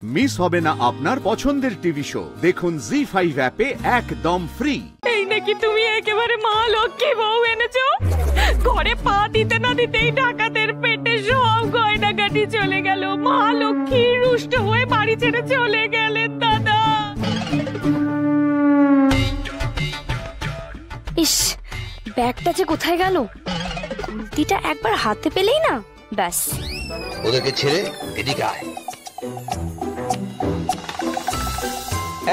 Miss হবে না আপনার পছন্দের টিভি শো। দেখুন জি5 অ্যাপে একদম ফ্রি। এই নাকি তুমি একেবারে মা লক্ষ্মী বউ এনেছো? ঘরে পা দিতে না দিতেই ডাকাতের পেটে সব গয়নাগাটি চলে গেল। মা লক্ষ্মী রুষ্ট হয়ে বাড়ি ছেড়ে চলে গেলেন দাদা। ইস, ব্যাগটা যে কোথায় গেল? গুলতিটা একবার হাতে পেলেই না ব্যাস। ওদেরকে ছেড়ে এদিকে আয়।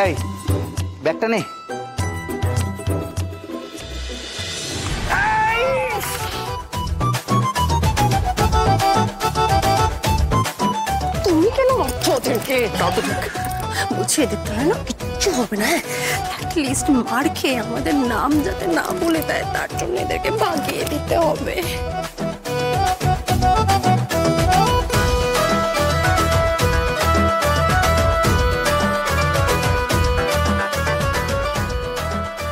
এই ব্যাগটা নে। তুমি কেন মারছো ওদেরকে? বলছি এদের দ্বারা না কিচ্ছু হবে না। অ্যাটলিস্ট মার খেয়ে আমাদের নাম যাতে না বলে দেয় তার জন্য এদেরকে ভাগিয়ে দিতে হবে।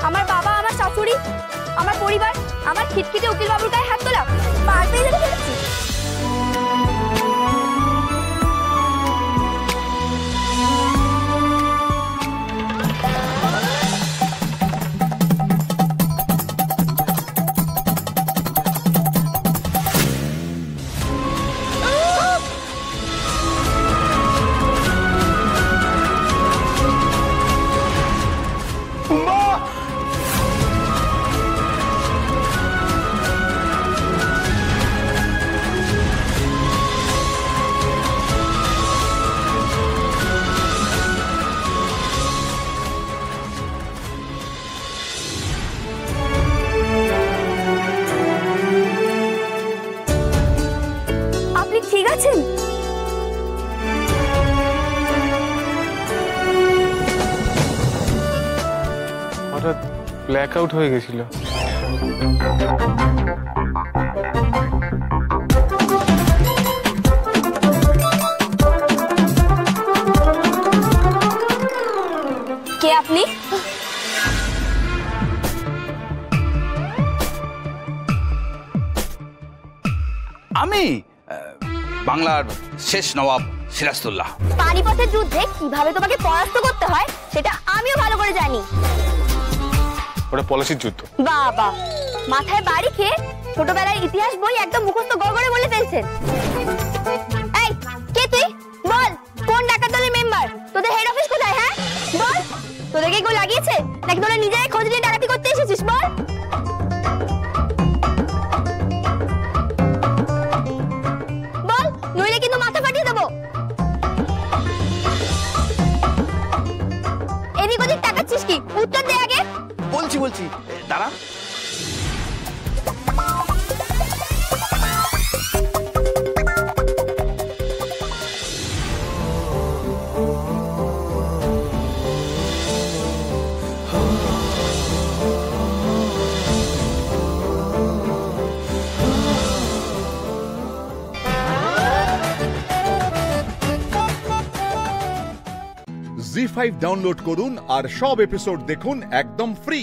আমার বাবা, আমার শাশুড়ি, আমার পরিবার, আমার খিটখিটে উকিল বাবুর গায়ে হাত তোলা পার পেয়ে যেতে চলেছি। ঠিক আছেন? হঠাৎ ব্ল্যাক আউট হয়ে গেছিল। কে আপনি? আমি বাংলার শেষ নবাব সিরাজউদ্দৌলা। পানিপথের যুদ্ধে কিভাবে তোমাকে পরাস্ত করতে হয় সেটা আমিও ভালো করে জানি। ওটা পলাশির যুদ্ধ। বাবা, মাথায় বাড়ি খেয়ে ছোটবেলার ইতিহাস বই একদম মুখস্থ গড়গড়ে বলে ফেলছেন। এই, কে তুই? বল, কোন ডাকাত দলের মেম্বার? তোদের হেড অফিস কোথায়? হ্যাঁ বল, তোদেরকে কেউ লাগিয়েছে নাকি তোরা নিজেরাই খোঁজ নিয়ে ডাকাতি করতে এসেছিস? বল। বল, নইলে কিন্তু মাথা ফাটিয়ে দেবো। এদিক ওদিক তাকাচ্ছিস কি? উত্তর দে আগে। বলছি দাঁড়া। জি5 ডাউনলোড করুন আর সব এপিসোড দেখুন একদম ফ্রি।